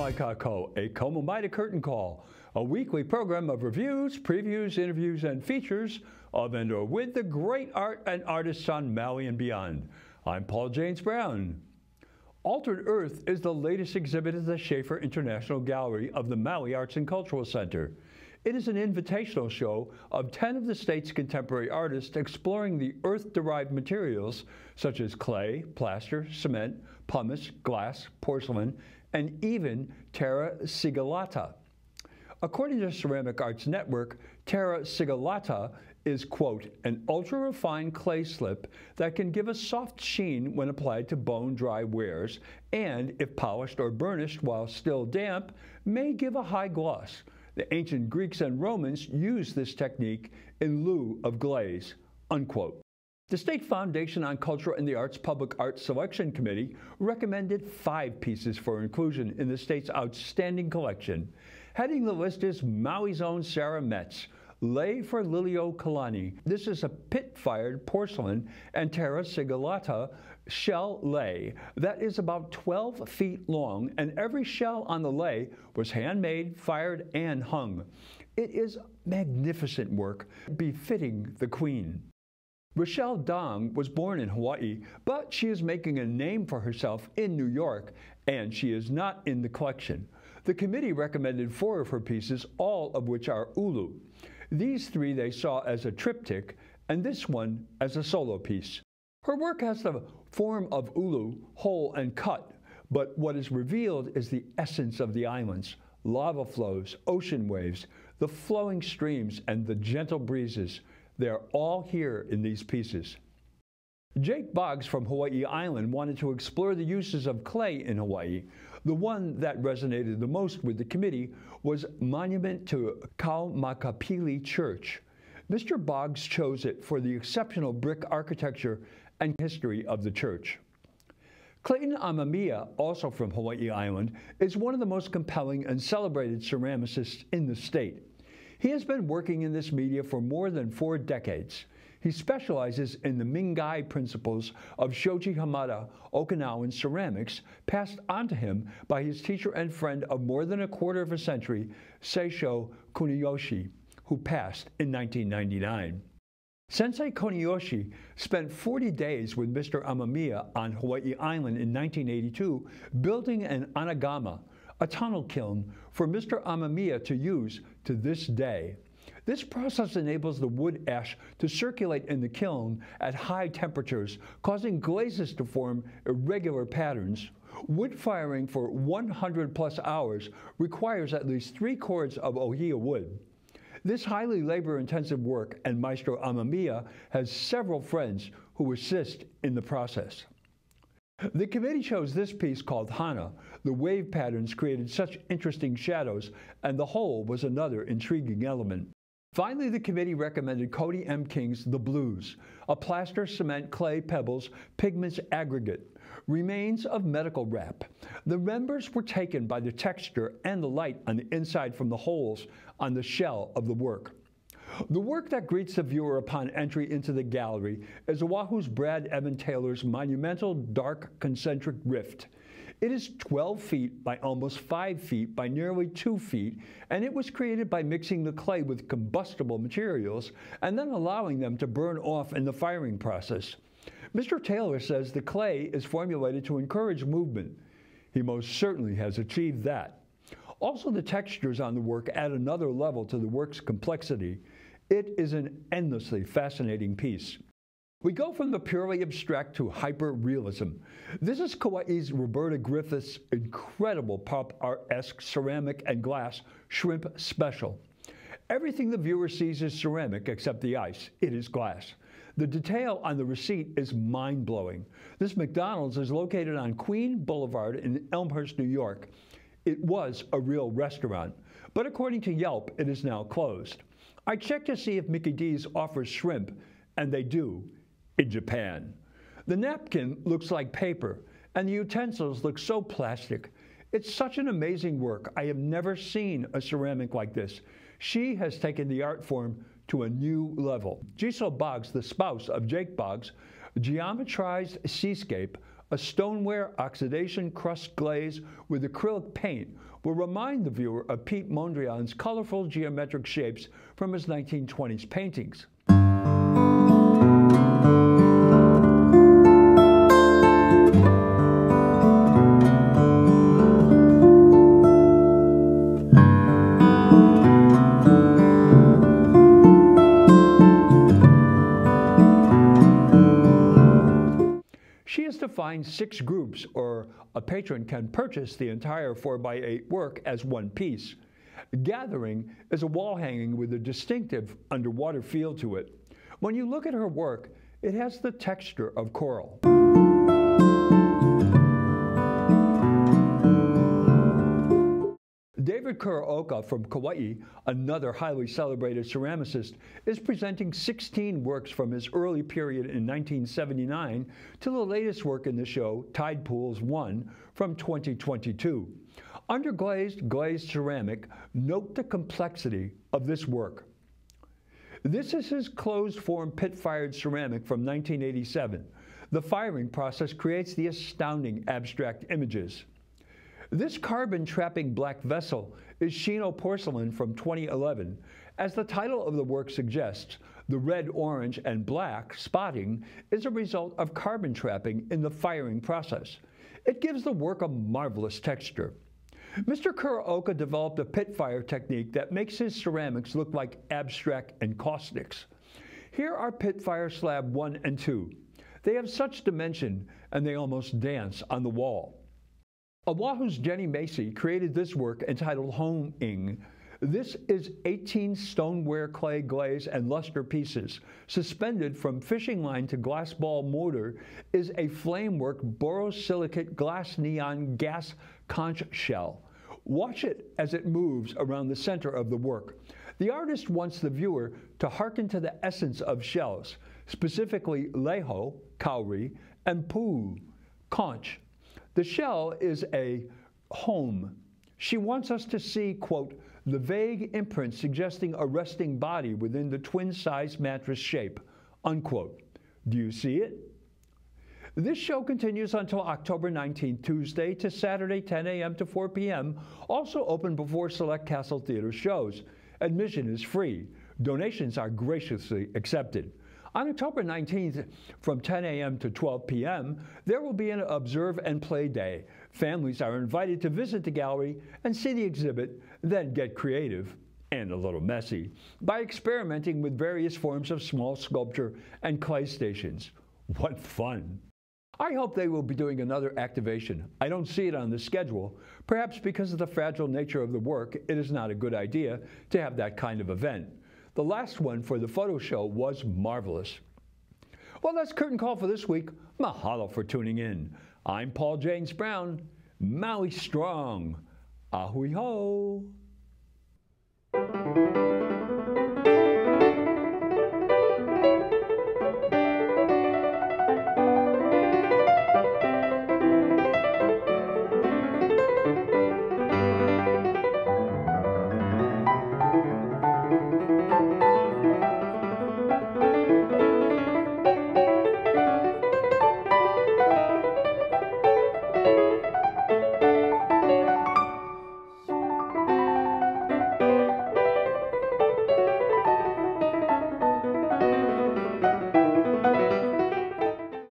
Maikako, a Komomaida Curtain Call, a weekly program of reviews, previews, interviews, and features of and or with the great art and artists on Maui and beyond. I'm Paul James Brown. Altered Earth is the latest exhibit at the Schaefer International Gallery of the Maui Arts and Cultural Center. It is an invitational show of 10 of the state's contemporary artists exploring the earth-derived materials such as clay, plaster, cement, pumice, glass, porcelain, and even terra sigillata. According to Ceramic Arts Network, terra sigillata is, quote, an ultra-refined clay slip that can give a soft sheen when applied to bone-dry wares and, if polished or burnished while still damp, may give a high gloss. The ancient Greeks and Romans used this technique in lieu of glaze, unquote. The State Foundation on Culture and the Arts Public Art Selection Committee recommended 5 pieces for inclusion in the state's outstanding collection. Heading the list is Maui's own Sarah Metz, Lei for Lilio Kalani. This is a pit-fired porcelain and terra sigillata shell lei that is about 12 feet long, and every shell on the lei was handmade, fired, and hung. It is magnificent work, befitting the Queen. Rochelle Dong was born in Hawaii, but she is making a name for herself in New York, and she is not in the collection. The committee recommended 4 of her pieces, all of which are ulu. These 3 they saw as a triptych, and this one as a solo piece. Her work has the form of ulu, whole and cut, but what is revealed is the essence of the islands: lava flows, ocean waves, the flowing streams, and the gentle breezes. They're all here in these pieces. Jake Boggs from Hawaii Island wanted to explore the uses of clay in Hawaii. The one that resonated the most with the committee was Monument to Kaumakapili Church. Mr. Boggs chose it for the exceptional brick architecture and history of the church. Clayton Amamiya, also from Hawaii Island, is one of the most compelling and celebrated ceramicists in the state. He has been working in this media for more than 4 decades. He specializes in the Mingai principles of Shoji Hamada Okinawan ceramics, passed on to him by his teacher and friend of more than a quarter of a century, Seisho Kuniyoshi, who passed in 1999. Sensei Kuniyoshi spent 40 days with Mr. Amamiya on Hawaii Island in 1982 building an anagama, a tunnel kiln, for Mr. Amamiya to use to this day. This process enables the wood ash to circulate in the kiln at high temperatures, causing glazes to form irregular patterns. Wood firing for 100+ hours requires at least 3 cords of ohia wood. This highly labor-intensive work, and Maestro Amamiya has several friends who assist in the process. The committee chose this piece called Hana. The wave patterns created such interesting shadows, and the whole was another intriguing element. Finally, the committee recommended Cody M. King's The Blues, a plaster, cement, clay, pebbles, pigments aggregate, remains of medical wrap. The members were taken by the texture and the light on the inside from the holes on the shell of the work. The work that greets the viewer upon entry into the gallery is Oahu's Brad Evan Taylor's monumental dark concentric rift. It is 12 feet by almost 5 feet by nearly 2 feet, and it was created by mixing the clay with combustible materials and then allowing them to burn off in the firing process. Mr. Taylor says the clay is formulated to encourage movement. He most certainly has achieved that. Also, the textures on the work add another level to the work's complexity. It is an endlessly fascinating piece. We go from the purely abstract to hyper-realism. This is Kauai's Roberta Griffith's incredible pop art-esque ceramic and glass shrimp special. Everything the viewer sees is ceramic except the ice. It is glass. The detail on the receipt is mind-blowing. This McDonald's is located on Queen Boulevard in Elmhurst, New York. It was a real restaurant, but according to Yelp, it is now closed. I checked to see if Mickey D's offers shrimp, and they do, in Japan. The napkin looks like paper, and the utensils look so plastic. It's such an amazing work. I have never seen a ceramic like this. She has taken the art form to a new level. Giselle Boggs, the spouse of Jake Boggs, geometrized seascape, a stoneware oxidation crust glaze with acrylic paint will remind the viewer of Pete Mondrian's colorful geometric shapes from his 1920s paintings. She has defined 6 groups, or a patron can purchase the entire 4x8 work as one piece. Gathering is a wall hanging with a distinctive underwater feel to it. When you look at her work, it has the texture of coral. David Kuraoka from Kauai, another highly celebrated ceramicist, is presenting 16 works from his early period in 1979 to the latest work in the show, Tide Pools 1, from 2022. Underglazed glazed ceramic, note the complexity of this work. This is his closed-form pit-fired ceramic from 1987. The firing process creates the astounding abstract images. This carbon-trapping black vessel is Shino porcelain from 2011. As the title of the work suggests, the red, orange, and black spotting is a result of carbon trapping in the firing process. It gives the work a marvelous texture. Mr. Kuraoka developed a pit fire technique that makes his ceramics look like abstract encaustics. Here are pit fire slab 1 and 2. They have such dimension, and they almost dance on the wall. Oahu's Jenny Macy created this work entitled Home-ing. This is 18 stoneware clay glaze and luster pieces. Suspended from fishing line to glass ball motor is a flamework borosilicate glass neon gas conch shell. Watch it as it moves around the center of the work. The artist wants the viewer to hearken to the essence of shells, specifically leho, kauri, and puu, conch. The shell is a home. She wants us to see, quote, the vague imprint suggesting a resting body within the twin-size mattress shape, unquote. Do you see it? This show continues until October 19th, Tuesday to Saturday, 10 a.m. to 4 p.m., also open before select Castle Theater shows. Admission is free. Donations are graciously accepted. On October 19th, from 10 a.m. to 12 p.m., there will be an Observe and Play Day. Families are invited to visit the gallery and see the exhibit, then get creative, and a little messy, by experimenting with various forms of small sculpture and clay stations. What fun! I hope they will be doing another activation. I don't see it on the schedule. Perhaps because of the fragile nature of the work, it is not a good idea to have that kind of event. The last one for the photo show was marvelous. Well, that's Curtain Call for this week. Mahalo for tuning in. I'm Paul James Brown. Maui strong. Ahui ho.